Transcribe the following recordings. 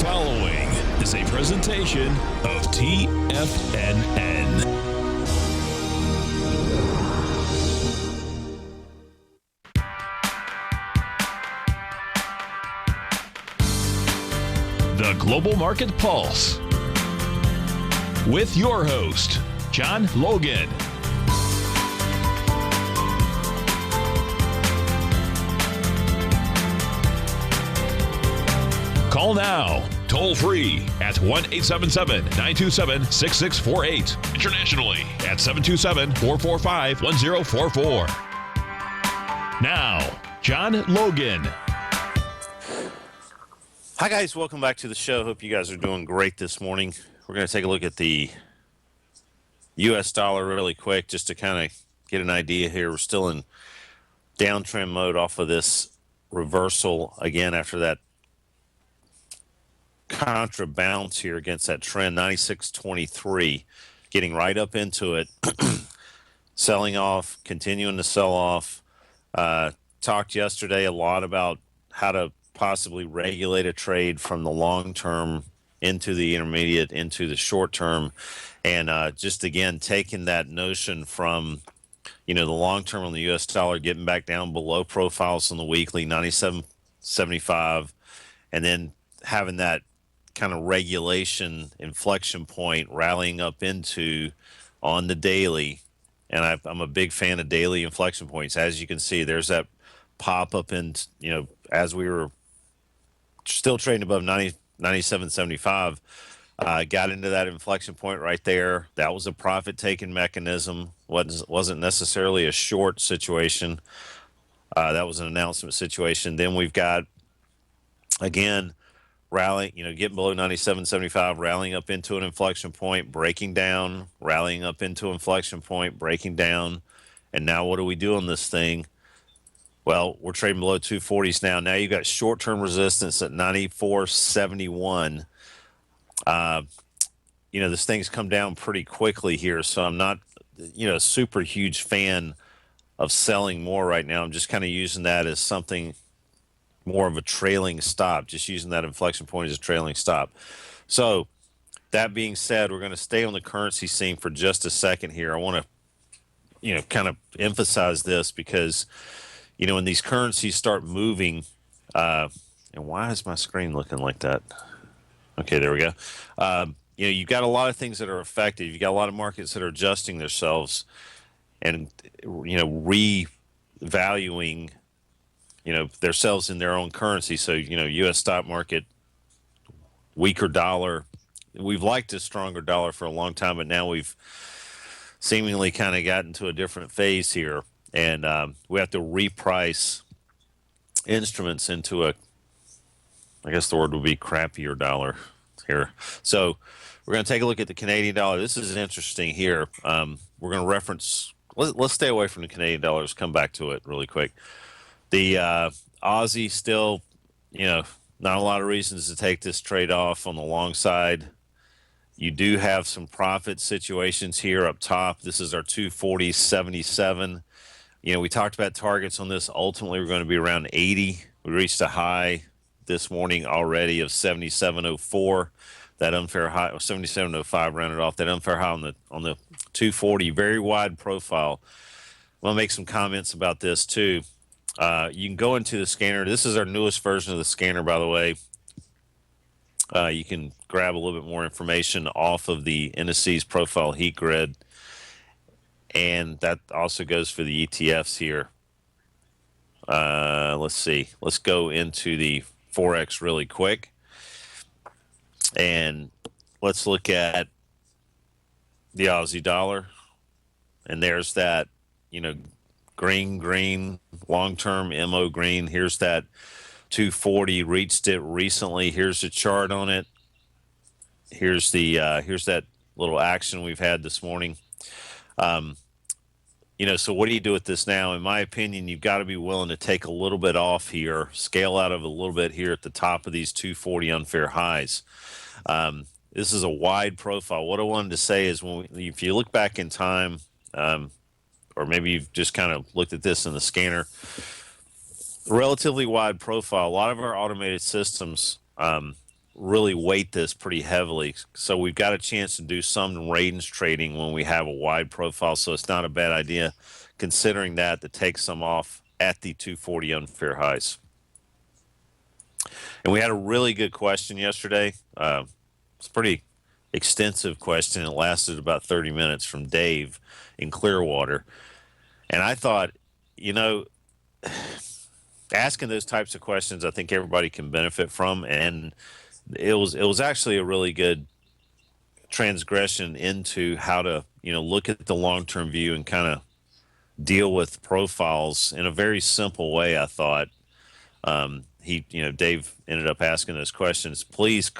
following is a presentation of TFNN. The Global Market Pulse with your host, John Logan. Call now, toll free at 1-877-927-6648. Internationally at 727-445-1044. Now, John Logan. Hi, guys. Welcome back to the show. Hope you guys are doing great this morning. We're going to take a look at the U.S. dollar really quick just to kind of get an idea here. We're still in downtrend mode off of this reversal again after that contra bounce here against that trend, 96.23, getting right up into it, selling off, continuing to sell off. Talked yesterday a lot about how to possibly regulate a trade from the long term into the intermediate, into the short term, and just again taking that notion from the long term on the U.S. dollar, getting back down below profiles on the weekly, 97.75, and then having that kind of regulation inflection point rallying up into on the daily. And I'm a big fan of daily inflection points. As you can see, there's that pop up in, as we were still trading above 97.75, got into that inflection point right there. That was a profit taking mechanism. Wasn't necessarily a short situation. That was an announcement situation. Then we've got, again, rallying, getting below 97.75, rallying up into an inflection point, breaking down, rallying up into an inflection point, breaking down. And now what do we do on this thing? Well, we're trading below 240s now. Now you've got short-term resistance at 94.71. This thing's come down pretty quickly here, so I'm not, a super huge fan of selling more right now. I'm just kind of using that as something more of a trailing stop, just using that inflection point as a trailing stop. So that being said, we're going to stay on the currency scene for just a second here. I want to, kind of emphasize this because, when these currencies start moving, and why is my screen looking like that? Okay, there we go. You've got a lot of things that are affected. You've got a lot of markets that are adjusting themselves and, revaluing themselves in their own currency. So, U.S. stock market, weaker dollar. We've liked a stronger dollar for a long time, but now we've seemingly kind of gotten to a different phase here. And we have to reprice instruments into I guess the word would be crappier dollar here. So we're going to take a look at the Canadian dollar. This is interesting here. We're going to reference, let's stay away from the Canadian dollars, come back to it really quick. The Aussie still, not a lot of reasons to take this trade off on the long side. You do have some profit situations here up top. This is our 240.77. We talked about targets on this. Ultimately, we're going to be around 80. We reached a high this morning already of 77.04. That unfair high, 77.05 rounded off. That unfair high on the 240, very wide profile. I'm going to make some comments about this too. You can go into the scanner. This is our newest version of the scanner, by the way. You can grab a little bit more information off of the indices profile heat grid. And that also goes for the ETFs here. Let's see. Let's go into the Forex really quick. And let's look at the Aussie dollar. And there's that, green, long-term MO green. Here's that 240, reached it recently. Here's the chart on it. Here's that little action we've had this morning. So what do you do with this now? In my opinion, you've got to be willing to take a little bit off here, scale out of a little bit here at the top of these 240 unfair highs. This is a wide profile. What I wanted to say is if you look back in time, or maybe you've just kind of looked at this in the scanner, relatively wide profile. A lot of our automated systems really weight this pretty heavily. So we've got a chance to do some range trading when we have a wide profile. So it's not a bad idea, considering that, to take some off at the 240 unfair highs. And we had a really good question yesterday. It's a pretty extensive question. It lasted about 30 minutes from Dave in Clearwater. And I thought, asking those types of questions, I think everybody can benefit from. And it was actually a really good transgression into how to, look at the long-term view and kind of deal with profiles in a very simple way, I thought. Dave ended up asking those questions. Please,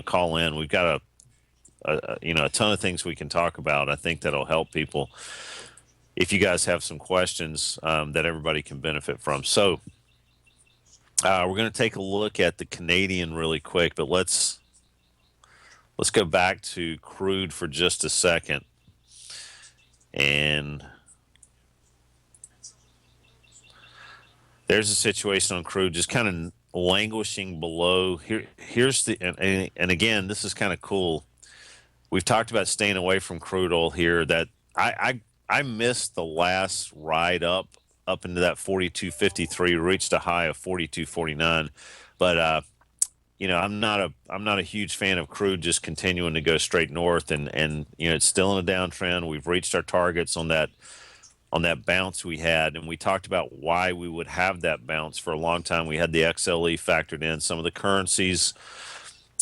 call in. We've got a ton of things we can talk about. I think that'll help people if you guys have some questions that everybody can benefit from. So we're going to take a look at the Canadian really quick, but let's go back to crude for just a second. And there's a situation on crude just kind of languishing below. Here's the and again, this is kind of cool. We've talked about staying away from crude oil here. That I missed the last ride up into that 42.53, reached a high of 42.49, but I'm not a huge fan of crude just continuing to go straight north, and it's still in a downtrend. We've reached our targets on that bounce we had, and we talked about why we would have that bounce for a long time. We had the XLE factored in, some of the currencies,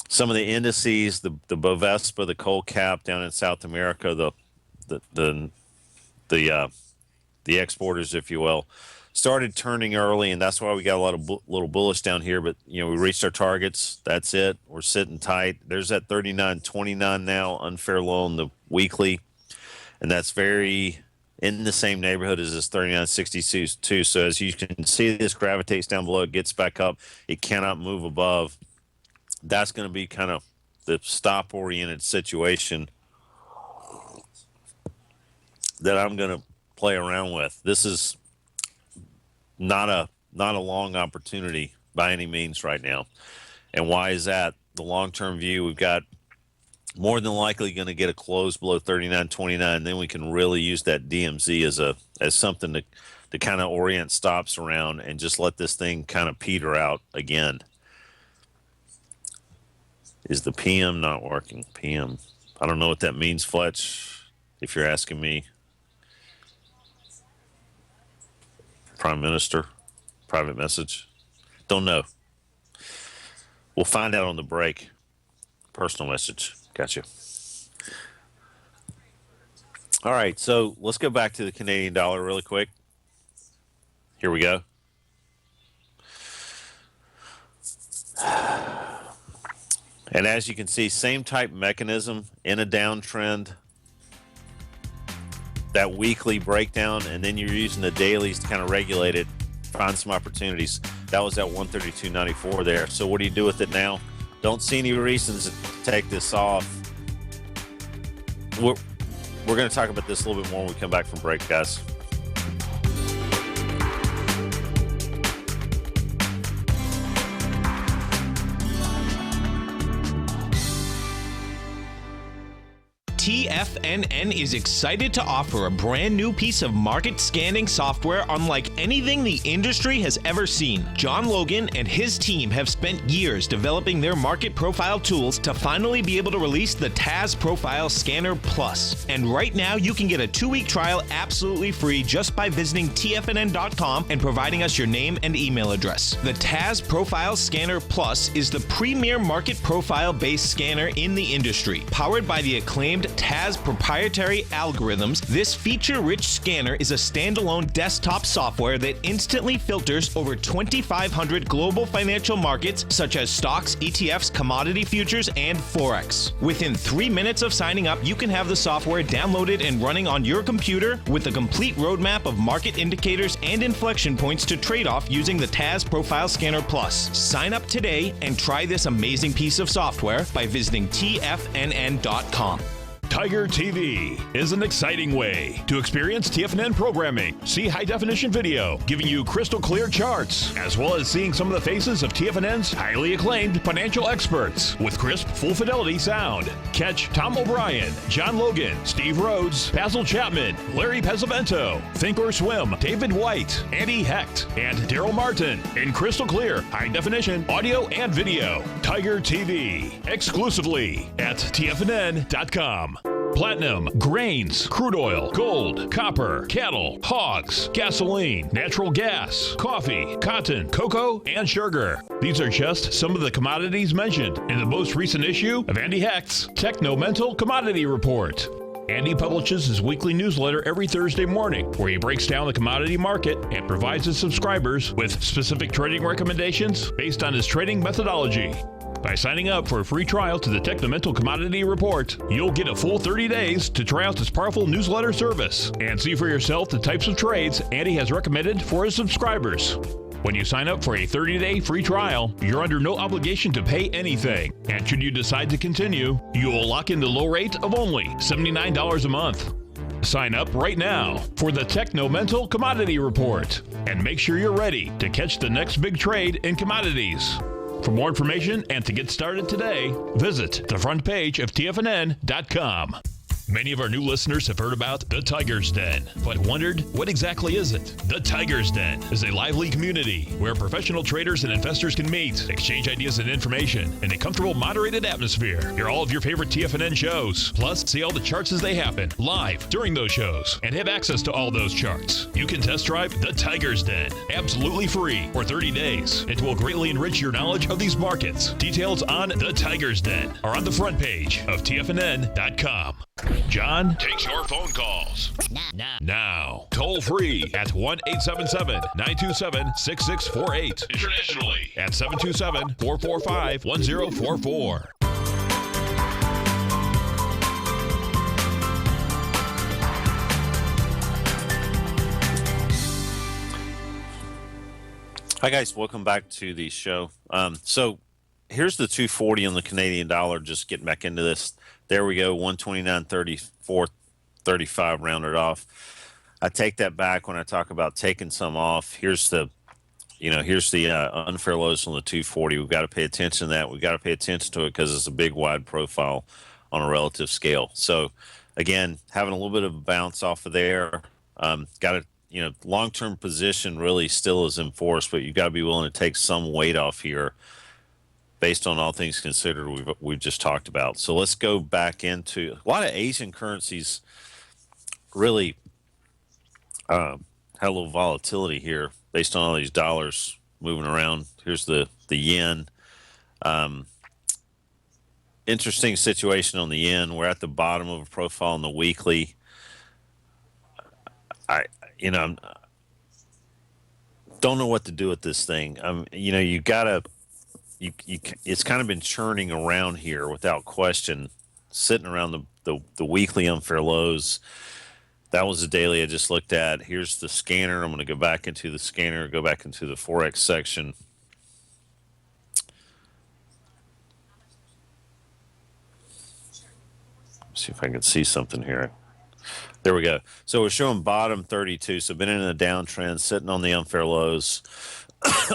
some of the indices, the Bovespa, the coal cap down in South America, the exporters, if you will, started turning early, and that's why we got a lot of little bullish down here. But we reached our targets. That's it. We're sitting tight. There's that 39.29 now, unfair low on the weekly, and that's very in the same neighborhood as this 39.62. So as you can see, this gravitates down below, it gets back up. It cannot move above. That's going to be kind of the stop-oriented situation that I'm going to play around with. This is not a long opportunity by any means right now. And why is that? The long-term view, we've got more than likely going to get a close below 39.29. Then we can really use that DMZ as something to kind of orient stops around and just let this thing kind of peter out again. Is the PM not working? PM. I don't know what that means, Fletch, if you're asking me. Prime Minister, private message. Don't know. We'll find out on the break. Personal message. Gotcha. All right, so let's go back to the Canadian dollar really quick. Here we go. And as you can see, same type mechanism in a downtrend. That weekly breakdown, and then you're using the dailies to kind of regulate it, find some opportunities. That was at 132.94 there. So what do you do with it now? Don't see any reasons to take this off. We're going to talk about this a little bit more when we come back from break, guys. TFNN is excited to offer a brand new piece of market scanning software unlike anything the industry has ever seen. John Logan and his team have spent years developing their market profile tools to finally be able to release the TAS Profile Scanner Plus. And right now you can get a 2-week trial absolutely free just by visiting TFNN.com and providing us your name and email address. The TAS Profile Scanner Plus is the premier market profile based scanner in the industry. Powered by the acclaimed TAS proprietary algorithms, this feature-rich scanner is a standalone desktop software that instantly filters over 2,500 global financial markets such as stocks, ETFs, commodity futures, and Forex. Within 3 minutes of signing up, you can have the software downloaded and running on your computer with a complete roadmap of market indicators and inflection points to trade off using the TAS Profile Scanner Plus. Sign up today and try this amazing piece of software by visiting TFNN.com. Tiger TV is an exciting way to experience TFNN programming. See high-definition video giving you crystal clear charts, as well as seeing some of the faces of TFNN's highly acclaimed financial experts with crisp, full-fidelity sound. Catch Tom O'Brien, John Logan, Steve Rhodes, Basil Chapman, Larry Pesavento, Think or Swim, David White, Andy Hecht, and Daryl Martin in crystal clear, high-definition audio and video. Tiger TV, exclusively at TFNN.com. Platinum, grains, crude oil, gold, copper, cattle, hogs, gasoline, natural gas, coffee, cotton, cocoa, and sugar. These are just some of the commodities mentioned in the most recent issue of Andy Hecht's Techno-Mental Commodity Report. Andy publishes his weekly newsletter every Thursday morning, where he breaks down the commodity market and provides his subscribers with specific trading recommendations based on his trading methodology. By signing up for a free trial to the Techno-Mental Commodity Report, you'll get a full 30 days to try out this powerful newsletter service and see for yourself the types of trades Andy has recommended for his subscribers. When you sign up for a 30-day free trial, you're under no obligation to pay anything. And should you decide to continue, you will lock in the low rate of only $79 a month. Sign up right now for the Techno-Mental Commodity Report and make sure you're ready to catch the next big trade in commodities. For more information and to get started today, visit the front page of TFNN.com. Many of our new listeners have heard about the Tiger's Den, but wondered, what exactly is it? The Tiger's Den is a lively community where professional traders and investors can meet, exchange ideas and information in a comfortable, moderated atmosphere. Hear all of your favorite TFNN shows, plus see all the charts as they happen live during those shows and have access to all those charts. You can test drive the Tiger's Den absolutely free for 30 days. It will greatly enrich your knowledge of these markets. Details on the Tiger's Den are on the front page of TFNN.com. John takes your phone calls now. Toll free at 1-877-927-6648. Internationally at 727-445-1044. Hi guys, welcome back to the show. So here's the 240 on the Canadian dollar. Just getting back into this. There we go, 129.34.35 rounded off. I take that back when I talk about taking some off. Here's the unfair lows on the 240. We've got to pay attention to that. We've got to pay attention to it because it's a big wide profile on a relative scale. So again, having a little bit of a bounce off of there. Got to, long-term position really still is in force, but you've got to be willing to take some weight off here based on all things considered we've just talked about. So let's go back into a lot of Asian currencies really had a little volatility here based on all these dollars moving around. Here's the yen. Interesting situation on the yen. We're at the bottom of a profile on the weekly. I don't know what to do with this thing. You gotta. It's kind of been churning around here without question, sitting around the weekly unfair lows. That was the daily I just looked at. Here's the scanner. I'm going to go back into the scanner, go back into the Forex section. See if I can see something here. There we go. So we're showing bottom 32. So been in a downtrend, sitting on the unfair lows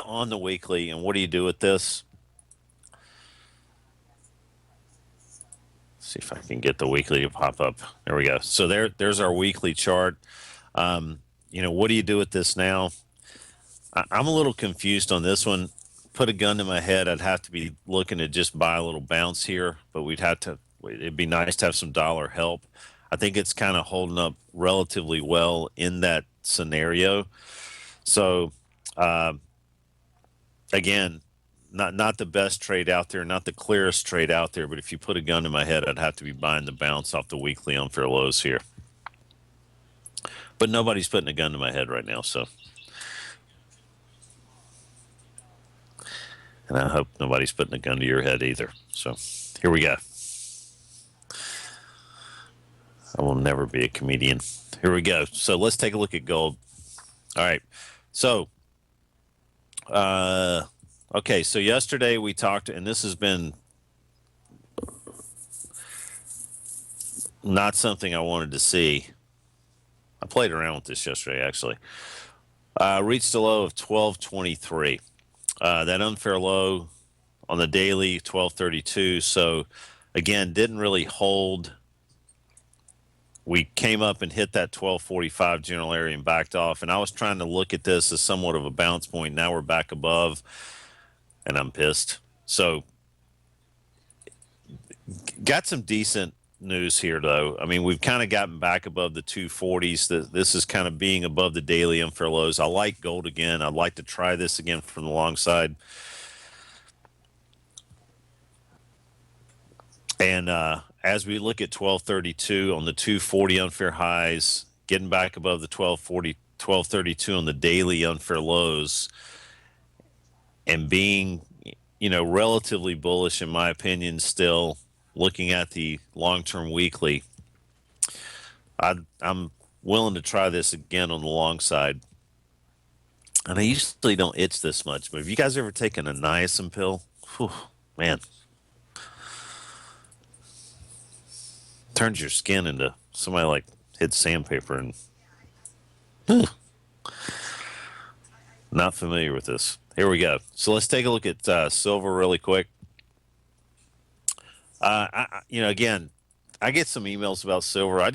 on the weekly. And what do you do with this? See if I can get the weekly to pop up. There we go. So there's our weekly chart. What do you do with this now? I'm a little confused on this one. Put a gun to my head, I'd have to be looking to just buy a little bounce here, but it'd be nice to have some dollar help. I think it's kind of holding up relatively well in that scenario. So, again, not the best trade out there, not the clearest trade out there, but if you put a gun to my head, I'd have to be buying the bounce off the weekly unfair lows here. But nobody's putting a gun to my head right now, so. And I hope nobody's putting a gun to your head either. So here we go. I will never be a comedian. Here we go. So let's take a look at gold. All right. So, okay. So yesterday we talked, and this has been not something I wanted to see. I played around with this yesterday, actually. Reached a low of 1223. That unfair low on the daily, 1232. So, again, didn't really hold. We came up and hit that 1245 general area and backed off. And I was trying to look at this as somewhat of a bounce point. Now we're back above, and I'm pissed. So, got some decent news here, though. I mean, we've kind of gotten back above the 240s. This is kind of being above the daily unfair lows. I like gold again. I'd like to try this again from the long side. And as we look at 1232 on the 240 unfair highs, getting back above the 1232 on the daily unfair lows, and being, relatively bullish in my opinion still, looking at the long-term weekly, I'm willing to try this again on the long side. And I usually don't itch this much, but have you guys ever taken a niacin pill? Whew, man. Turns your skin into somebody like hit sandpaper and not familiar with this. Here we go. So let's take a look at silver really quick. Again, I get some emails about silver. I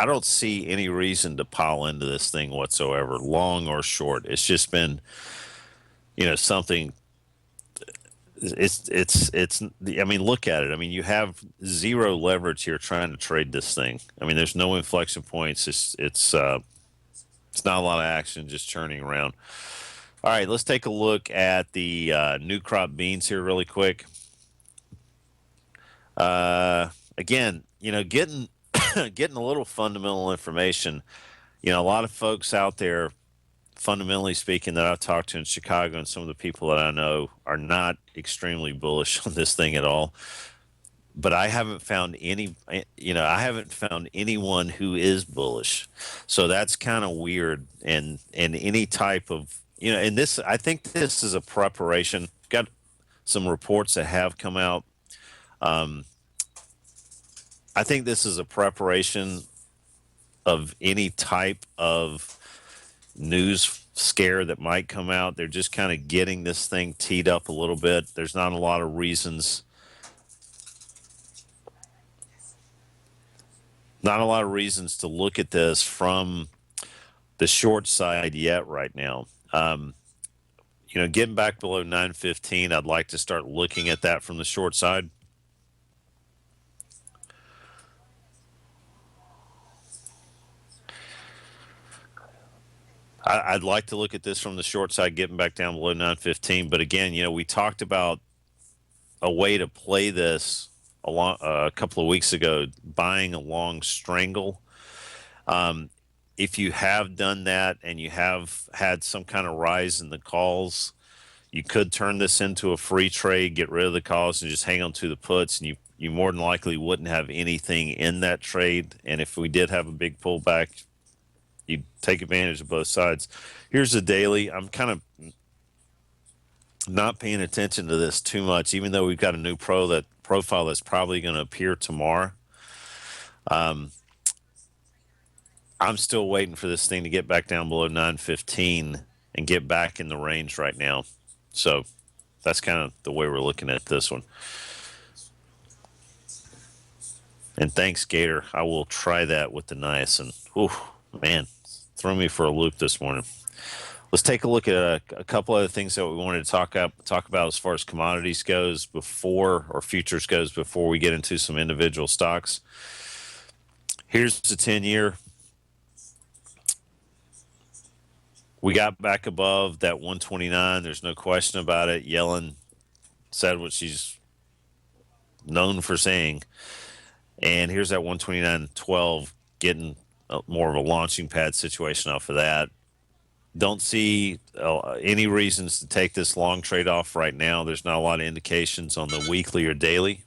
don't see any reason to pile into this thing whatsoever, long or short. It's just been, something. I mean, look at it. I mean, you have zero leverage here trying to trade this thing. I mean, there's no inflection points. It's not a lot of action, just churning around. All right, let's take a look at the new crop beans here really quick. Again, getting getting a little fundamental information. A lot of folks out there, fundamentally speaking, that I've talked to in Chicago and some of the people that I know are not extremely bullish on this thing at all. But I haven't found I haven't found anyone who is bullish. So that's kind of weird. And any type of, and this, I think this is a preparation. Got some reports that have come out. I think this is a preparation of any type of news scare that might come out. They're just kind of getting this thing teed up a little bit. There's not a lot of reasons. Not a lot of reasons to look at this from the short side yet right now. Getting back below 915, I'd like to start looking at that from the short side. I'd like to look at this from the short side, getting back down below 915. But again, we talked about a way to play this a couple of weeks ago, buying a long strangle. If you have done that and you have had some kind of rise in the calls, you could turn this into a free trade, get rid of the calls, and just hang on to the puts. And you more than likely wouldn't have anything in that trade. And if we did have a big pullback, you take advantage of both sides. Here's the daily. I'm kind of not paying attention to this too much, even though we've got a new profile that's probably going to appear tomorrow. I'm still waiting for this thing to get back down below 915 and get back in the range right now. So that's kind of the way we're looking at this one. And thanks, Gator. I will try that with the niacin. Ooh, man, threw me for a loop this morning. Let's take a look at a couple other things that we wanted to talk about as far as commodities goes or futures goes before we get into some individual stocks. Here's the 10-year. We got back above that 129. There's no question about it. Yellen said what she's known for saying. And here's that 129.12, getting more of a launching pad situation off of that. Don't see any reasons to take this long trade off right now. There's not a lot of indications on the weekly or daily.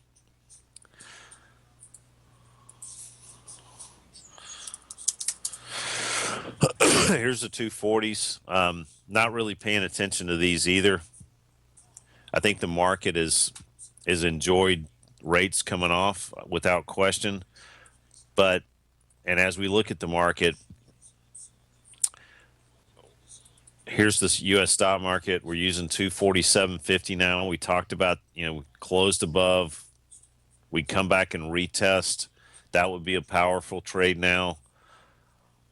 Here's the 240s. Not really paying attention to these either. I think the market is enjoyed rates coming off without question. And as we look at the market, here's this U.S. stock market. We're using 247.50 now. We talked about, we closed above. We come back and retest. That would be a powerful trade now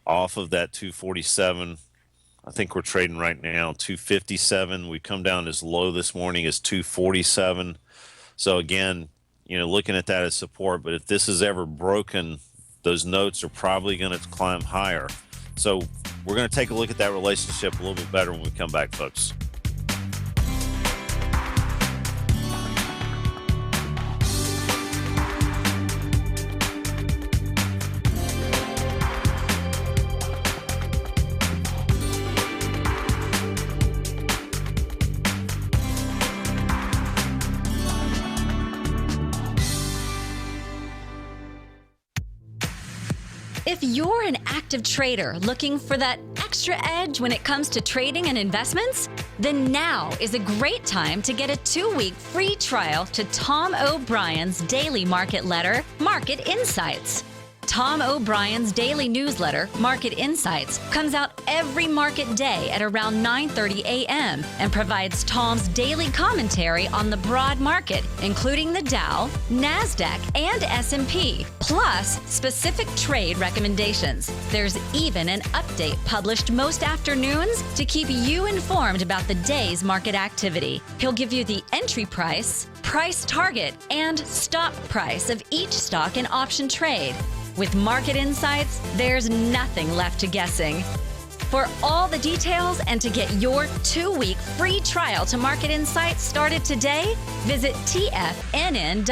off of that 247. I think we're trading right now 257. We come down as low this morning as 247. So again, looking at that as support. But if this is ever broken, those notes are probably going to climb higher. So we're going to take a look at that relationship a little bit better when we come back, folks. If you're an active trader looking for that extra edge when it comes to trading and investments, then now is a great time to get a 2-week free trial to Tom O'Brien's daily market letter, Market Insights. Tom O'Brien's daily newsletter, Market Insights, comes out every market day at around 9:30 a.m. and provides Tom's daily commentary on the broad market, including the Dow, NASDAQ, and S&P, plus specific trade recommendations. There's even an update published most afternoons to keep you informed about the day's market activity. He'll give you the entry price, price target, and stop price of each stock and option trade. With Market Insights, there's nothing left to guessing. For all the details and to get your 2-week free trial to Market Insights started today, visit TFNN.com.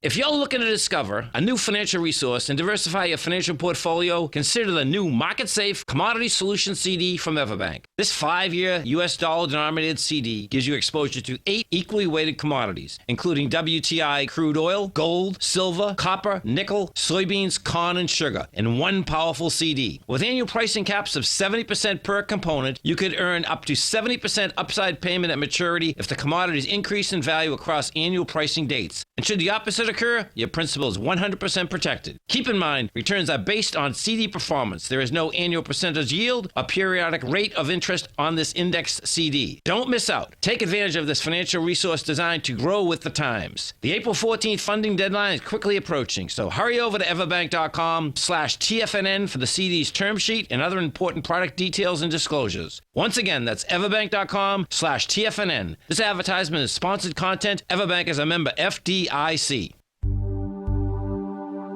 If you're looking to discover a new financial resource and diversify your financial portfolio, consider the new Market Safe Commodity Solution CD from Everbank. This 5-year U.S. dollar-denominated CD gives you exposure to 8 equally weighted commodities, including WTI crude oil, gold, silver, copper, nickel, soybeans, corn, and sugar, in one powerful CD. With annual pricing caps of 70% per component, you could earn up to 70% upside payment at maturity if the commodities increase in value across annual pricing dates. And should the opposite occur, your principal is 100% protected. Keep in mind, returns are based on CD performance. There is no annual percentage yield or periodic rate of interest on this indexed CD. Don't miss out. Take advantage of this financial resource designed to grow with the times. The April 14th funding deadline is quickly approaching, so hurry over to everbank.com/TFNN for the CD's term sheet and other important product details and disclosures. Once again, that's everbank.com/TFNN. This advertisement is sponsored content. Everbank is a member FDIC.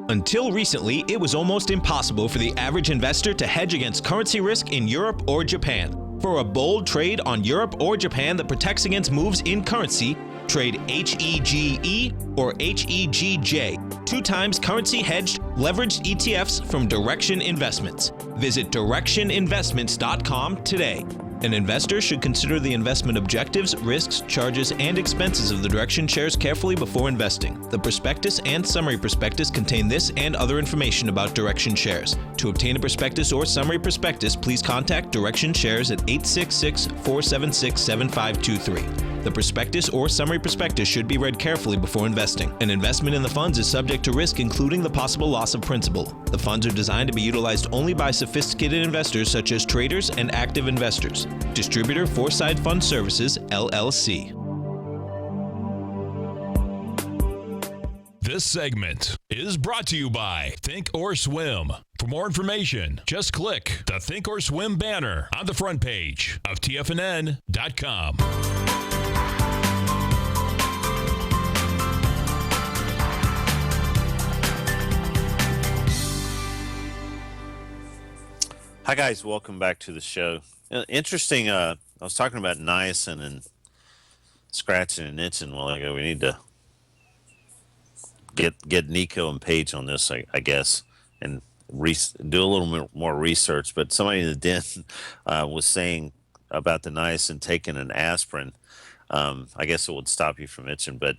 Until recently, it was almost impossible for the average investor to hedge against currency risk in Europe or Japan. For a bold trade on Europe or Japan that protects against moves in currency, trade HEGE or HEGJ, 2 times currency hedged leveraged ETFs from Direction Investments. Visit directioninvestments.com today. An investor should consider the investment objectives, risks, charges, and expenses of the Direction shares carefully before investing. The prospectus and summary prospectus contain this and other information about Direction shares. To obtain a prospectus or summary prospectus, please contact Direction shares at 866-476-7523. The prospectus or summary prospectus should be read carefully before investing. An investment in the funds is subject to risk, including the possible loss of principal. The funds are designed to be utilized only by sophisticated investors such as traders and active investors. Distributor Foreside Fund Services, LLC. This segment is brought to you by Think or Swim. For more information, just click the Think or Swim banner on the front page of TFNN.com. Hi, guys. Welcome back to the show. Interesting. I was talking about niacin and scratching and itching a while ago. We need to get Nico and Paige on this, I guess, and do a little more research. But somebody in the den was saying about the niacin taking an aspirin. I guess it would stop you from itching. But,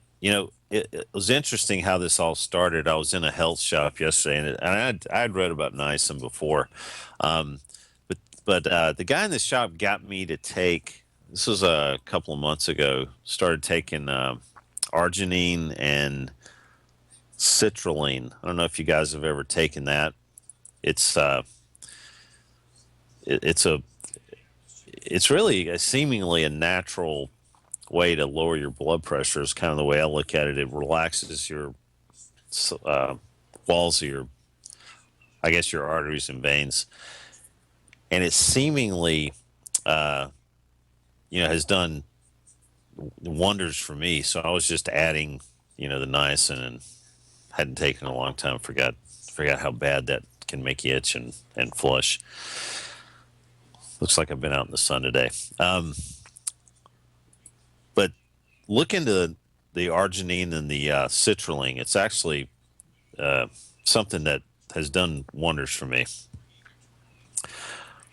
it was interesting how this all started. I was in a health shop yesterday, and I'd read about niacin before. But the guy in the shop got me to take, this was a couple of months ago, started taking arginine and citrulline. I don't know if you guys have ever taken that. It's it's really seemingly a natural way to lower your blood pressure. Is kind of the way I look at it. It relaxes your walls of your, I guess, your arteries and veins, and it seemingly, has done wonders for me. So I was just adding, the niacin, and hadn't taken in a long time. Forgot how bad that can make you itch and flush. Looks like I've been out in the sun today. But look into the arginine and the citrulline. It's actually something that has done wonders for me.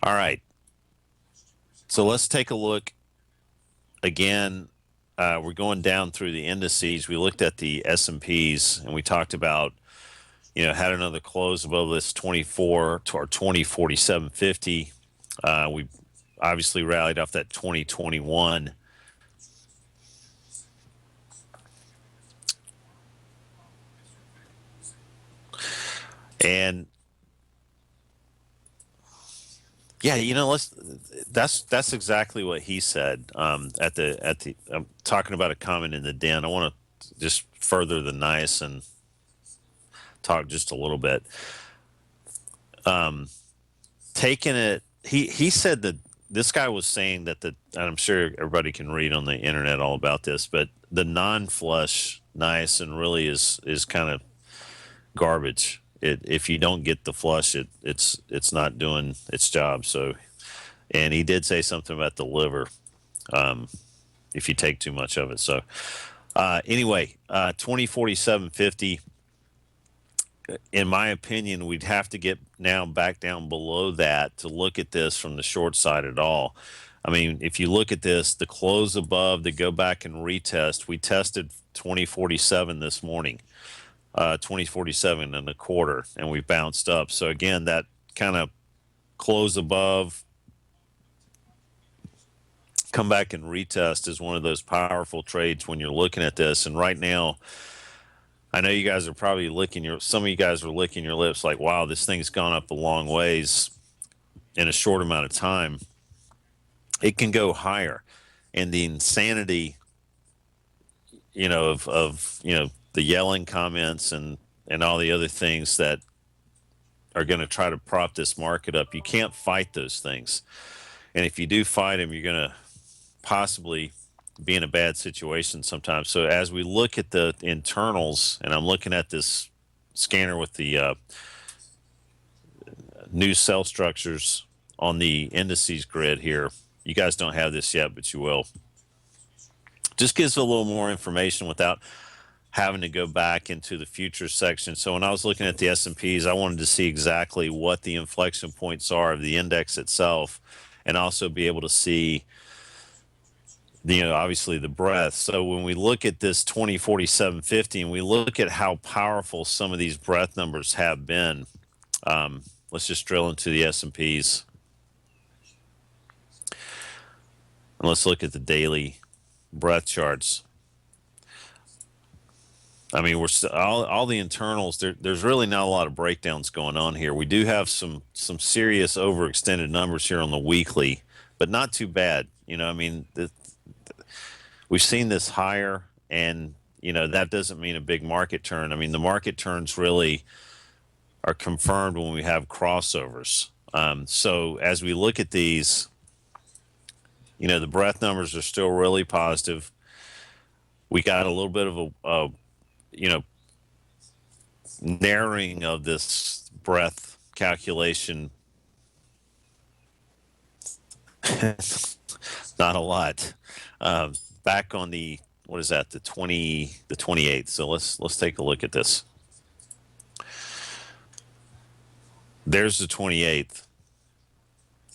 All right. So let's take a look again. We're going down through the indices. We looked at the S&Ps, and we talked about, had another close above this 24 to our 2047.50. We obviously rallied off that 2021. And yeah, that's exactly what he said. I'm talking about a comment in the den. I want to just further the niacin talk just a little bit. Taking it, he said that this guy was saying that and I'm sure everybody can read on the internet all about this, but the non-flush niacin really is kind of garbage. If you don't get the flush, it's not doing its job. So, and he did say something about the liver, if you take too much of it. So, anyway, 2047.50. In my opinion, we'd have to get now back down below that to look at this from the short side at all. I mean, if you look at this, the close above, to go back and retest, we tested 2047 this morning. 2047 and a quarter, and we bounced up. So again, that kind of close above, come back and retest is one of those powerful trades when you're looking at this. And right now, I know you guys are probably some of you guys are licking your lips like, wow, this thing's gone up a long ways in a short amount of time. It can go higher, and the insanity, of the yelling comments and all the other things that are going to try to prop this market up. You can't fight those things. And if you do fight them, you're going to possibly be in a bad situation sometimes. So as we look at the internals, and I'm looking at this scanner with the new cell structures on the indices grid here. You guys don't have this yet, but you will. Just gives a little more information without having to go back into the futures section. So when I was looking at the S&Ps, I wanted to see exactly what the inflection points are of the index itself, and also be able to see, obviously the breadth. So when we look at this 2047.50 and we look at how powerful some of these breadth numbers have been, let's just drill into the S&Ps. And let's look at the daily breadth charts. I mean, we're all the internals. There's really not a lot of breakdowns going on here. We do have some serious overextended numbers here on the weekly, but not too bad. I mean, we've seen this higher, and that doesn't mean a big market turn. I mean, the market turns really are confirmed when we have crossovers. So as we look at these, the breadth numbers are still really positive. We got a little bit of a narrowing of this breadth calculation. Not a lot. Back on the, what is that? The 28th. So let's take a look at this. There's the 28th.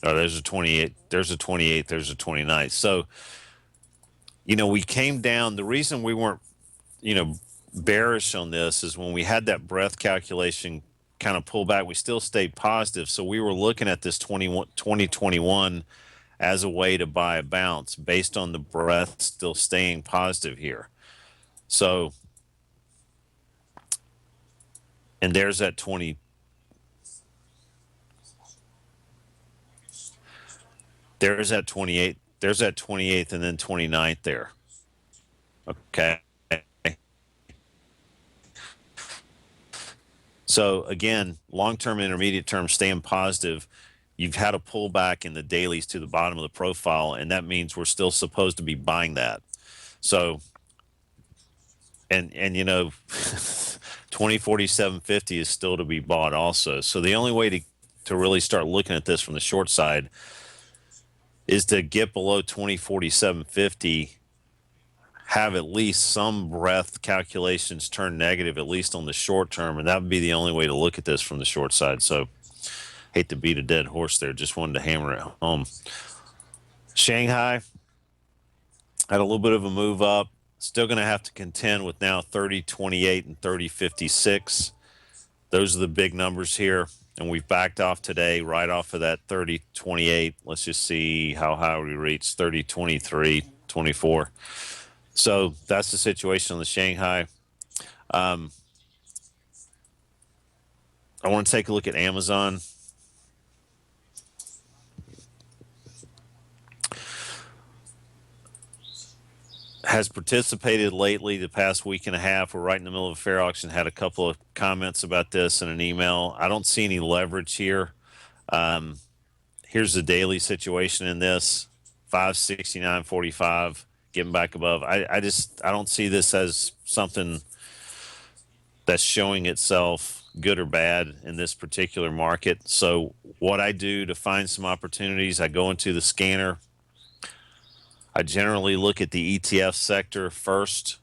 Oh, there's the 28th. There's the 28th. There's the 29th. So, we came down. The reason we weren't, bearish on this is when we had that breadth calculation kind of pull back, we still stayed positive. So we were looking at this 2021 as a way to buy a bounce based on the breadth still staying positive here. So And there's that 20. There's that 28. There's that 28th and then 29th there. Okay. So again, long-term, intermediate term, staying positive. You've had a pullback in the dailies to the bottom of the profile, and that means we're still supposed to be buying that. So, and 2047.50 is still to be bought also. So the only way to really start looking at this from the short side is to get below 2047.50, have at least some breadth calculations turn negative, at least on the short term, and that would be the only way to look at this from the short side. So hate to beat a dead horse there, just wanted to hammer it home. Shanghai had a little bit of a move up, still going to have to contend with now 30.28 and 30.56. Those are the big numbers here, and we've backed off today right off of that 30.28. Let's just see how high we reach, 30.23.24. So that's the situation on the Shanghai. I want to take a look at Amazon. Has participated lately the past week and a half. We're right in the middle of a fair auction. Had a couple of comments about this in an email. I don't see any leverage here. Here's the daily situation in this, 569.45. Getting back above. I don't see this as something that's showing itself good or bad in this particular market. So what I do to find some opportunities, I go into the scanner. I generally look at the ETF sector first.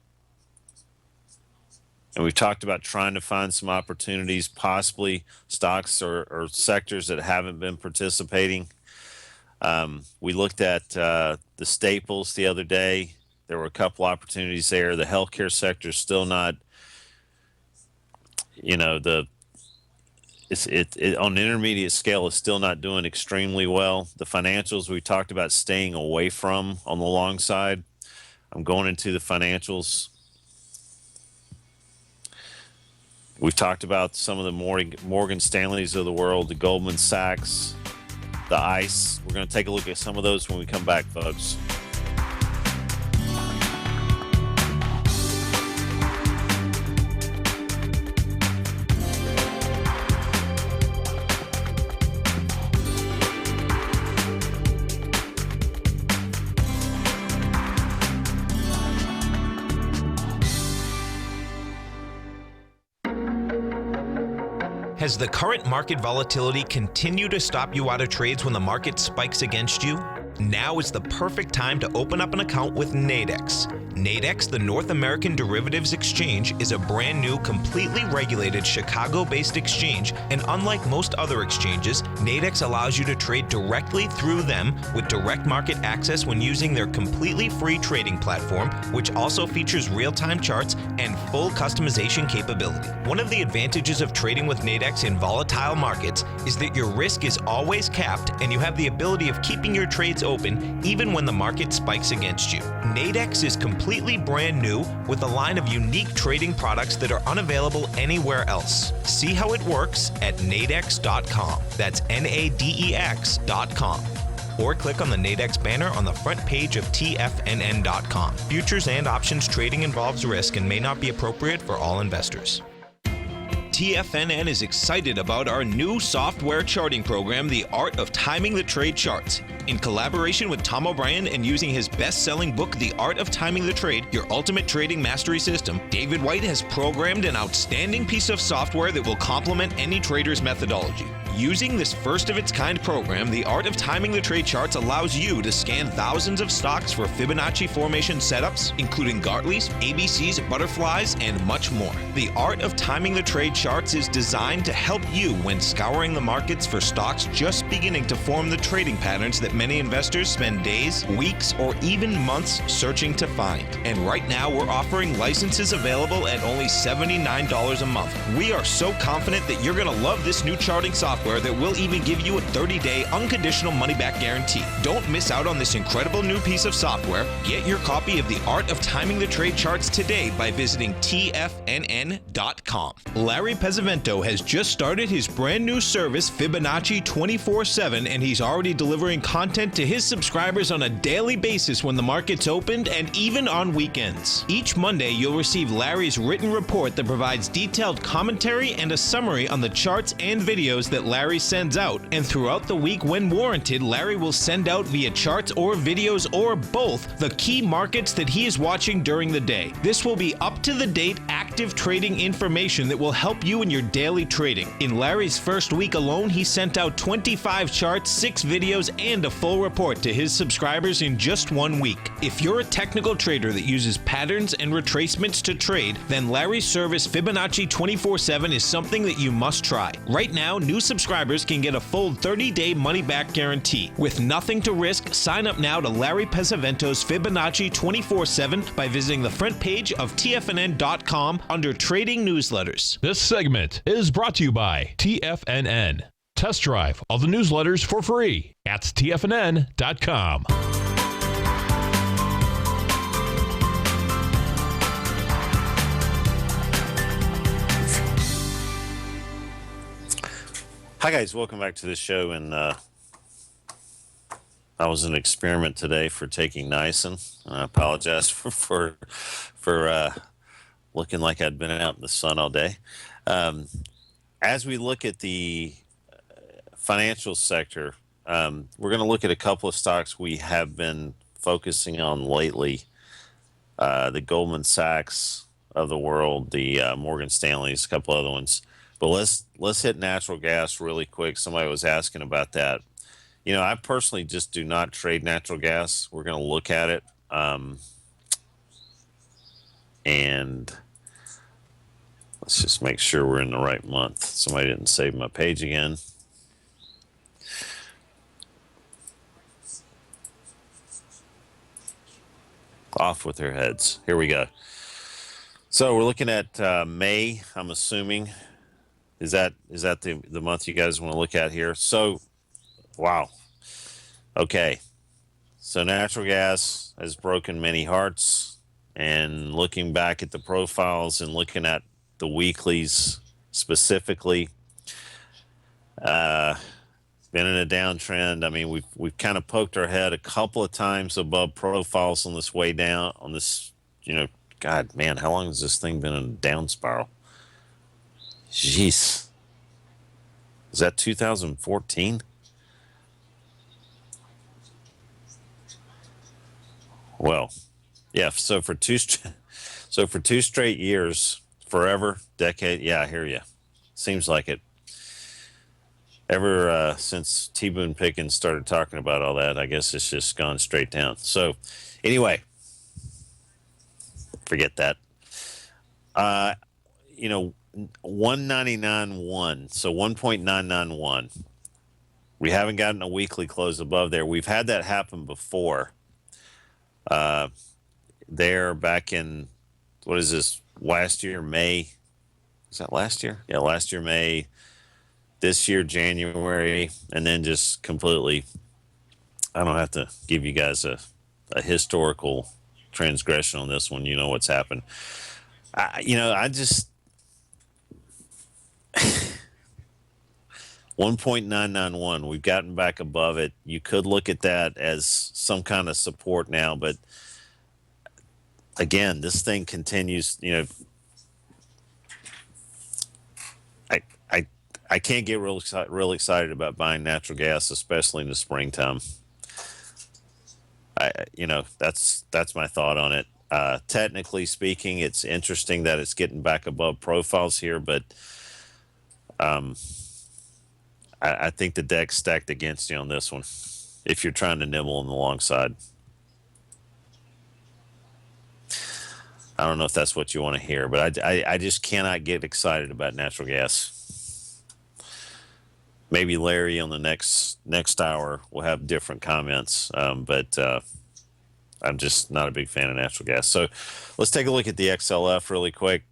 And we've talked about trying to find some opportunities, possibly stocks or sectors that haven't been participating. We looked at the staples the other day. There were a couple opportunities there. The healthcare sector is still not, on an intermediate scale, is still not doing extremely well. The financials we talked about staying away from on the long side. I'm going into the financials. We've talked about some of the Morgan Stanleys of the world, the Goldman Sachs, the ICE. We're going to take a look at some of those when we come back, folks. Has the current market volatility continued to stop you out of trades when the market spikes against you? Now is the perfect time to open up an account with Nadex. Nadex, the North American Derivatives Exchange, is a brand new, completely regulated Chicago-based exchange, and unlike most other exchanges, Nadex allows you to trade directly through them with direct market access when using their completely free trading platform, which also features real-time charts and full customization capability. One of the advantages of trading with Nadex in volatile markets is that your risk is always capped and you have the ability of keeping your trades open even when the market spikes against you. Nadex is completely brand new with a line of unique trading products that are unavailable anywhere else. See how it works at nadex.com. That's NADEX.com. Or click on the Nadex banner on the front page of TFNN.com. Futures and options trading involves risk and may not be appropriate for all investors. TFNN is excited about our new software charting program, The Art of Timing the Trade Charts. In collaboration with Tom O'Brien and using his best-selling book, The Art of Timing the Trade, Your Ultimate Trading Mastery System, David White has programmed an outstanding piece of software that will complement any trader's methodology. Using this first-of-its-kind program, The Art of Timing the Trade Charts allows you to scan thousands of stocks for Fibonacci formation setups, including Gartley's, ABC's, butterflies, and much more. The Art of Timing the Trade Charts is designed to help you when scouring the markets for stocks just beginning to form the trading patterns that many investors spend days, weeks, or even months searching to find. And right now, we're offering licenses available at only $79 a month. We are so confident that you're going to love this new charting software software that will even give you a 30-day unconditional money-back guarantee. Don't miss out on this incredible new piece of software. Get your copy of The Art of Timing the Trade Charts today by visiting TFNN.com. Larry Pesavento has just started his brand new service, Fibonacci 24/7, and he's already delivering content to his subscribers on a daily basis when the market's opened and even on weekends. Each Monday, you'll receive Larry's written report that provides detailed commentary and a summary on the charts and videos that Larry sends out. And throughout the week, when warranted, Larry will send out via charts or videos or both the key markets that he is watching during the day. This will be up-to-the-date, active trading information that will help you in your daily trading. In Larry's first week alone, he sent out 25 charts, 6 videos, and a full report to his subscribers in just 1 week. If you're a technical trader that uses patterns and retracements to trade, then Larry's service Fibonacci 24/7 is something that you must try. Right now, new subscribers can get a full 30-day money-back guarantee. With nothing to risk, sign up now to Larry Pesavento's Fibonacci 24/7 by visiting the front page of TFNN.com under Trading Newsletters. This segment is brought to you by TFNN. Test drive all the newsletters for free at TFNN.com. Hi guys, welcome back to the show. And that was an experiment today for taking niacin. I apologize for looking like I'd been out in the sun all day. As we look at the financial sector, we're going to look at a couple of stocks we have been focusing on lately. The Goldman Sachs of the world, the Morgan Stanley's, a couple other ones. But let's hit natural gas really quick. Somebody was asking about that. You know, I personally just do not trade natural gas. We're going to look at it. And let's just make sure we're in the right month. Somebody didn't save my page again. Off with their heads. Here we go. So we're looking at May, I'm assuming. Is that the month you guys want to look at here? So, wow. Okay. So natural gas has broken many hearts. And looking back at the profiles and looking at the weeklies specifically, been in a downtrend. I mean, we've kind of poked our head a couple of times above profiles on this way down. On this, you know, God, man, how long has this thing been in a down spiral? Jeez. Is that 2014? Well, yeah, so for two straight years, forever, decade, yeah, I hear you. Seems like it. Ever since T. Boone Pickens started talking about all that, I guess it's just gone straight down. So anyway, forget that. You know, 199.1, so 1.991. We haven't gotten a weekly close above there. We've had that happen before. There back in, what is this, last year, May? Is that last year? Yeah, last year, May. This year, January. And then just completely, I don't have to give you guys a historical transgression on this one. You know what's happened. I just 1.991. We've gotten back above it. You could look at that as some kind of support now, but again, this thing continues. You know, I can't get real excited about buying natural gas, especially in the springtime. That's my thought on it. Technically speaking, it's interesting that it's getting back above profiles here, but I think the deck's stacked against you on this one if you're trying to nibble on the long side. I don't know if that's what you want to hear, but I just cannot get excited about natural gas. Maybe Larry on the next hour will have different comments, but I'm just not a big fan of natural gas. So let's take a look at the XLF really quick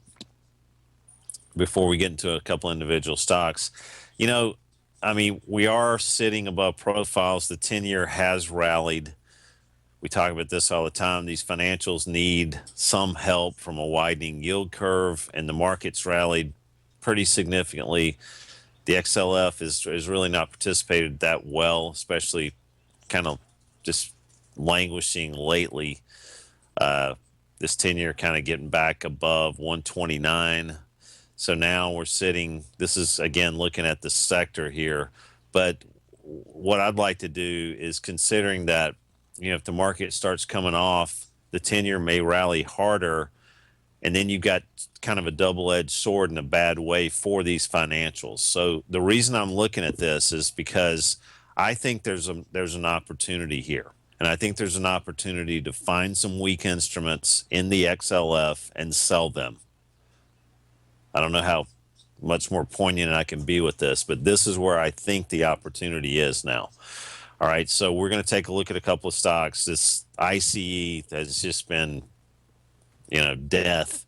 before we get into a couple individual stocks. You know, I mean, we are sitting above profiles. The 10-year has rallied. We talk about this all the time. These financials need some help from a widening yield curve, and the market's rallied pretty significantly. The XLF is really not participated that well, especially kind of just languishing lately. This 10-year kind of getting back above 129. So now we're sitting, this is again looking at the sector here, but what I'd like to do is, considering that, you know, if the market starts coming off, the 10-year may rally harder, and then you've got kind of a double-edged sword in a bad way for these financials. So the reason I'm looking at this is because I think there's an opportunity here. And I think there's an opportunity to find some weak instruments in the XLF and sell them. I don't know how much more poignant I can be with this, but this is where I think the opportunity is now. All right, so we're going to take a look at a couple of stocks. This ICE has just been, you know, death.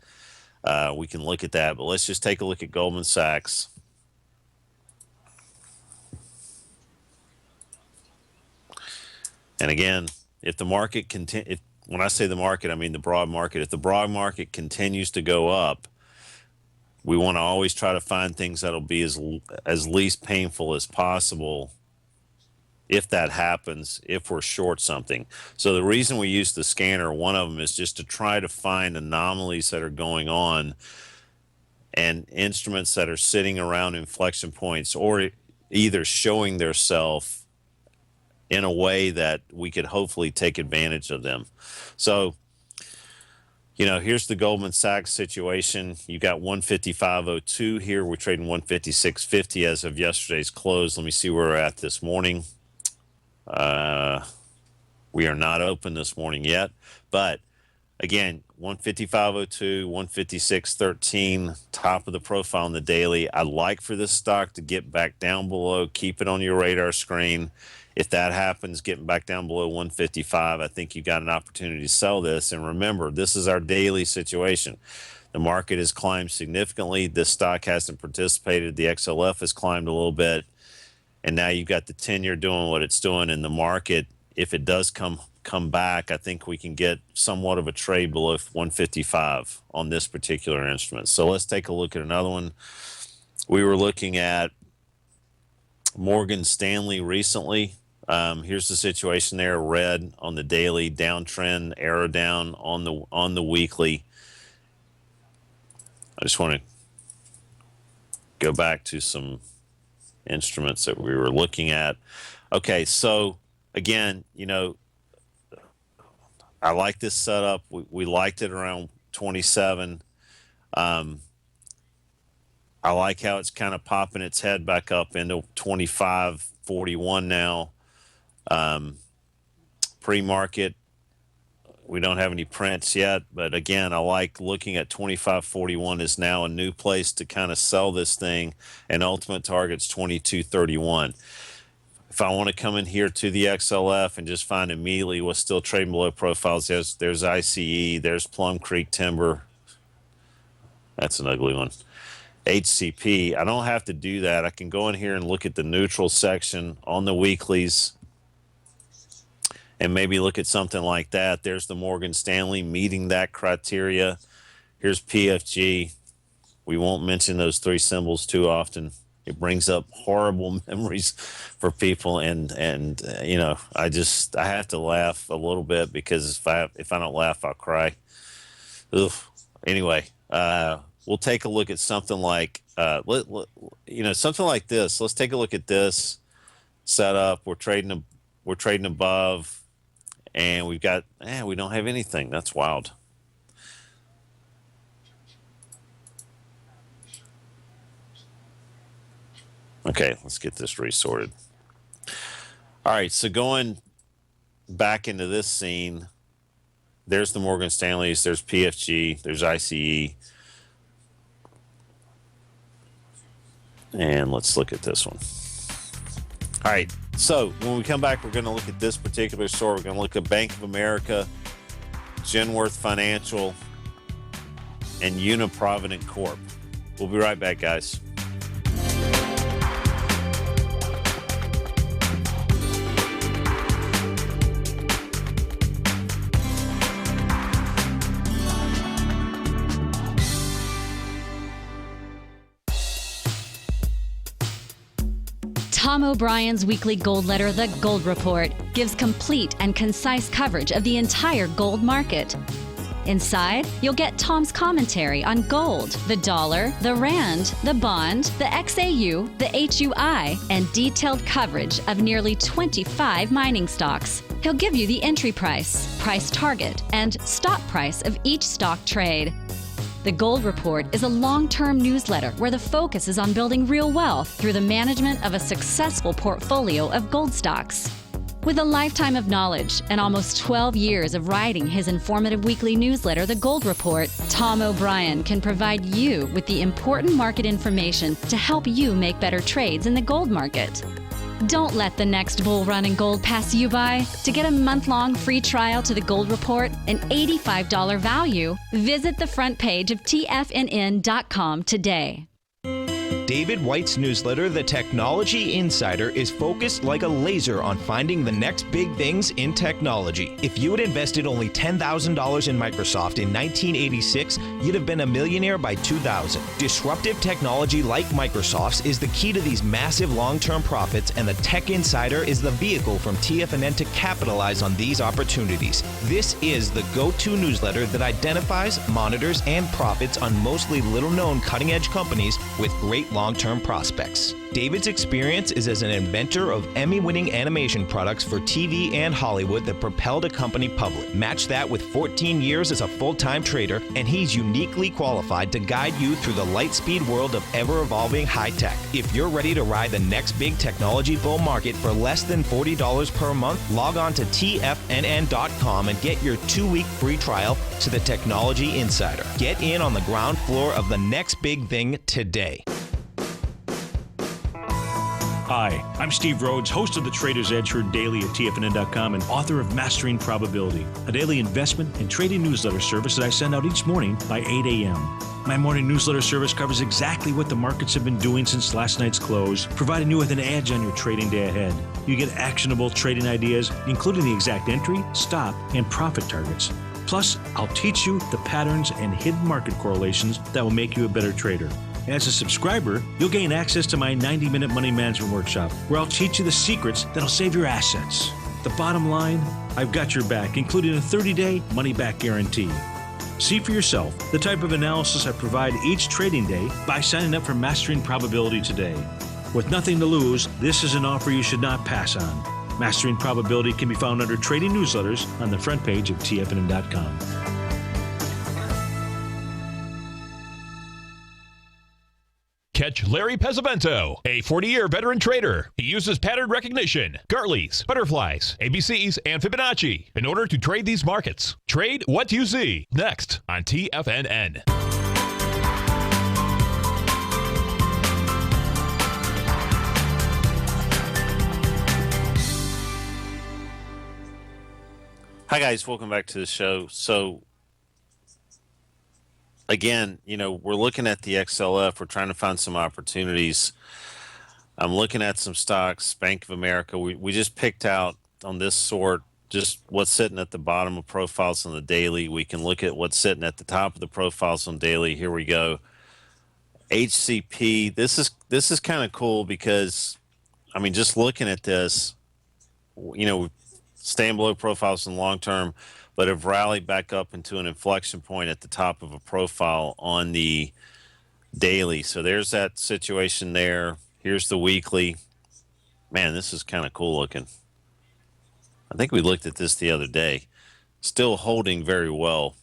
We can look at that, but let's just take a look at Goldman Sachs. And again, if the market when I say the market, I mean the broad market. If the broad market continues to go up, we want to always try to find things that'll be as least painful as possible if that happens, if we're short something. So the reason we use the scanner, one of them is just to try to find anomalies that are going on and instruments that are sitting around inflection points, or either showing their self in a way that we could hopefully take advantage of them. So, you know, here's the Goldman Sachs situation. You got 155.02 here. We're trading 156.50 as of yesterday's close. Let me see where we're at this morning. We are not open this morning yet, but again, 155.02, 156.13, top of the profile on the daily. I'd like for this stock to get back down below. Keep it on your radar screen. If that happens, getting back down below 155, I think you got an opportunity to sell this. And remember, this is our daily situation. The market has climbed significantly. This stock hasn't participated. The XLF has climbed a little bit. And now you've got the 10-year doing what it's doing in the market. If it does come back, I think we can get somewhat of a trade below 155 on this particular instrument. So let's take a look at another one. We were looking at Morgan Stanley recently. Here's the situation there, red on the daily, downtrend, arrow down on the weekly. I just want to go back to some instruments that we were looking at. Okay, so again, you know, I like this setup. We liked it around 27. I like how it's kind of popping its head back up into 25.41 now. Pre-market, we don't have any prints yet, but again, I like looking at 25.41 is now a new place to kind of sell this thing, and ultimate target's 22.31. If I want to come in here to the XLF and just find immediately what's still trading below profiles, there's ICE, there's Plum Creek Timber. That's an ugly one. HCP. I don't have to do that. I can go in here and look at the neutral section on the weeklies and maybe look at something like that. There's the Morgan Stanley meeting that criteria. Here's PFG. We won't mention those three symbols too often. It brings up horrible memories for people, and you know, I have to laugh a little bit, because if I don't laugh, I'll cry. Ugh. Anyway, we'll take a look at something like something like this. Let's take a look at this setup. We're trading above, and we don't have anything. That's wild. Okay, let's get this resorted. All right, so going back into this scene, there's the Morgan Stanleys, there's PFG, there's ICE. And let's look at this one. All right, so when we come back, we're going to look at this particular store. We're going to look at Bank of America, Genworth Financial, and Uniprovident Corp. We'll be right back, guys. Tom O'Brien's weekly gold letter, The Gold Report, gives complete and concise coverage of the entire gold market. Inside, you'll get Tom's commentary on gold, the dollar, the rand, the bond, the XAU, the HUI, and detailed coverage of nearly 25 mining stocks. He'll give you the entry price, price target, and stop price of each stock trade. The Gold Report is a long-term newsletter where the focus is on building real wealth through the management of a successful portfolio of gold stocks. With a lifetime of knowledge and almost 12 years of writing his informative weekly newsletter, The Gold Report, Tom O'Brien can provide you with the important market information to help you make better trades in the gold market. Don't let the next bull run in gold pass you by. To get a month-long free trial to The Gold Report, an $85 value, visit the front page of TFNN.com today. David White's newsletter, The Technology Insider, is focused like a laser on finding the next big things in technology. If you had invested only $10,000 in Microsoft in 1986, you'd have been a millionaire by 2000. Disruptive technology like Microsoft's is the key to these massive long-term profits, and the Tech Insider is the vehicle from TFNN to capitalize on these opportunities. This is the go-to newsletter that identifies, monitors, and profits on mostly little-known cutting-edge companies with great long-term prospects. David's experience is as an inventor of Emmy-winning animation products for TV and Hollywood that propelled a company public. Match that with 14 years as a full-time trader, and he's uniquely qualified to guide you through the light-speed world of ever-evolving high-tech. If you're ready to ride the next big technology bull market for less than $40 per month, log on to TFNN.com and get your 2-week free trial to the Technology Insider. Get in on the ground floor of the next big thing today. Hi, I'm Steve Rhodes, host of the Trader's Edge, heard daily at TFNN.com and author of Mastering Probability, a daily investment and trading newsletter service that I send out each morning by 8 a.m. My morning newsletter service covers exactly what the markets have been doing since last night's close, providing you with an edge on your trading day ahead. You get actionable trading ideas, including the exact entry, stop, and profit targets. Plus, I'll teach you the patterns and hidden market correlations that will make you a better trader. As a subscriber, you'll gain access to my 90-minute money management workshop, where I'll teach you the secrets that'll save your assets. The bottom line, I've got your back, including a 30-day money-back guarantee. See for yourself the type of analysis I provide each trading day by signing up for Mastering Probability today. With nothing to lose, this is an offer you should not pass on. Mastering Probability can be found under Trading Newsletters on the front page of TFNN.com. Catch Larry Pesavento, a 40-year veteran trader. He uses pattern recognition, Gartleys, butterflies, ABCs, and Fibonacci in order to trade these markets. Trade what you see. Next on TFNN. Hi, guys. Welcome back to the show. So, again, we're looking at the XLF. We're trying to find some opportunities. I'm looking at some stocks, Bank of America. We just picked out on this sort just what's sitting at the bottom of profiles on the daily. We can look at what's sitting at the top of the profiles on daily. Here we go. HCP. This is kind of cool because, just looking at this, staying below profiles in the long term, but have rallied back up into an inflection point at the top of a profile on the daily. So there's that situation there. Here's the weekly. Man, this is kind of cool looking. I think we looked at this the other day. Still holding very well.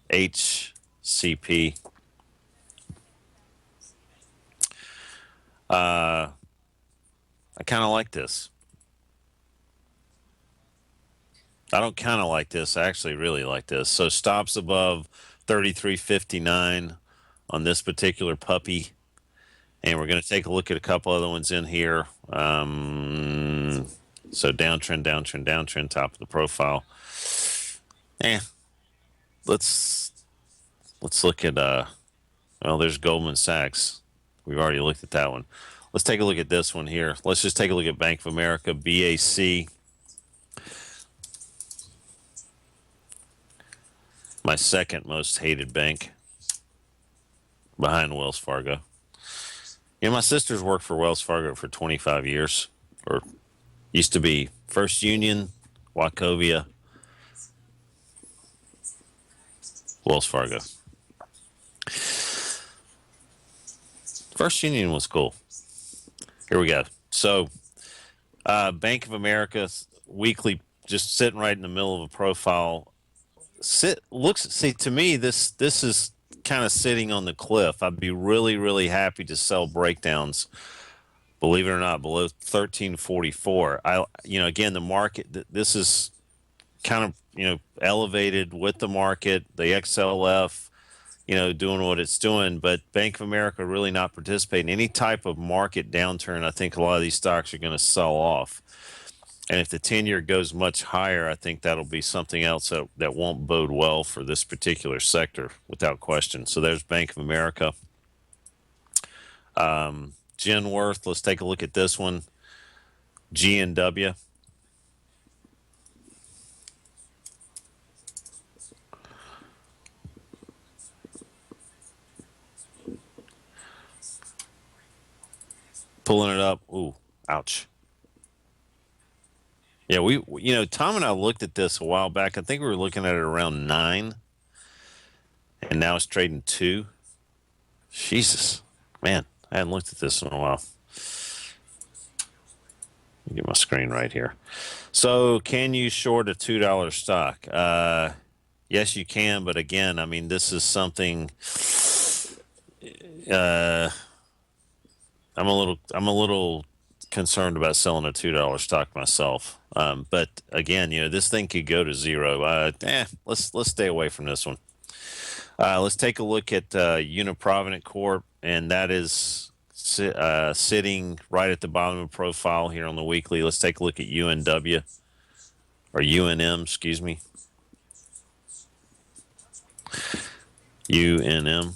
HCP. I kind of like this. I don't kind of like this. I actually really like this. So stops above 33.59 on this particular puppy. And we're going to take a look at a couple other ones in here. So downtrend, downtrend, downtrend, top of the profile. Let's look at, there's Goldman Sachs. We've already looked at that one. Let's take a look at this one here. Let's just take a look at Bank of America, BAC. My second most hated bank behind Wells Fargo. My sister's worked for Wells Fargo for 25 years, or used to be First Union, Wachovia, Wells Fargo. First Union was cool. Here we go. So, Bank of America weekly, just sitting right in the middle of a profile. See, to me, this is kind of sitting on the cliff. I'd be really, really happy to sell breakdowns. Believe it or not, below 1344. Again, the market. This is kind of elevated with the market. The XLF, doing what it's doing, but Bank of America really not participating. Any type of market downturn, I think a lot of these stocks are going to sell off. And if the 10-year goes much higher, I think that'll be something else that won't bode well for this particular sector, without question. So there's Bank of America. Genworth, let's take a look at this one. G&W. Pulling it up. Ooh, ouch. Yeah, Tom and I looked at this a while back. I think we were looking at it around 9, and now it's trading 2. Jesus, man, I hadn't looked at this in a while. Let me get my screen right here. So, can you short a $2 stock? Yes, you can, but again, I mean, this is something. I'm a little concerned about selling a $2 stock myself. But again, this thing could go to 0. Let's stay away from this one. Let's take a look at Uniprovident Corp, and that is sitting right at the bottom of the profile here on the weekly. Let's take a look at UNW, or UNM, excuse me. UNM.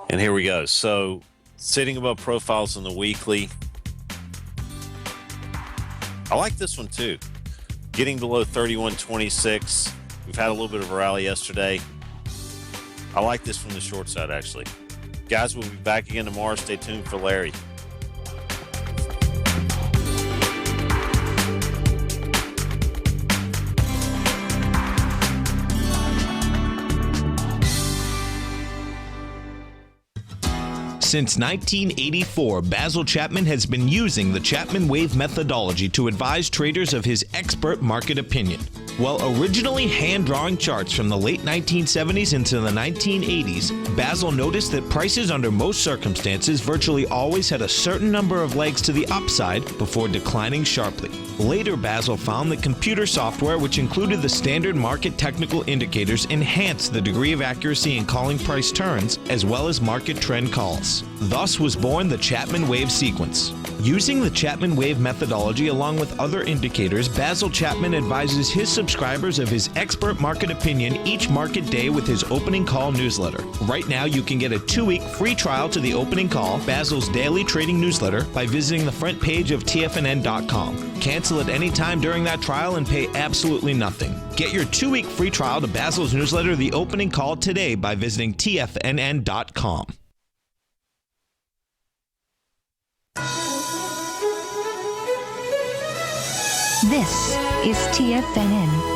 And here we go. So, sitting above profiles on the weekly. I like this one too. Getting below 31.26. We've had a little bit of a rally yesterday. I like this from the short side, actually. Guys, we'll be back again tomorrow. Stay tuned for Larry. Since 1984, Basil Chapman has been using the Chapman Wave methodology to advise traders of his expert market opinion. While originally hand-drawing charts from the late 1970s into the 1980s, Basil noticed that prices under most circumstances virtually always had a certain number of legs to the upside before declining sharply. Later, Basil found that computer software, which included the standard market technical indicators, enhanced the degree of accuracy in calling price turns, as well as market trend calls. Thus was born the Chapman Wave sequence. Using the Chapman Wave methodology along with other indicators, Basil Chapman advises his subscribers of his expert market opinion each market day with his opening call newsletter. Right now, you can get a 2-week free trial to the opening call, Basil's daily trading newsletter, by visiting the front page of TFNN.com. Cancel at any time during that trial and pay absolutely nothing. Get your 2-week free trial to Basil's newsletter, The Opening Call, today by visiting TFNN.com. This is TFNN.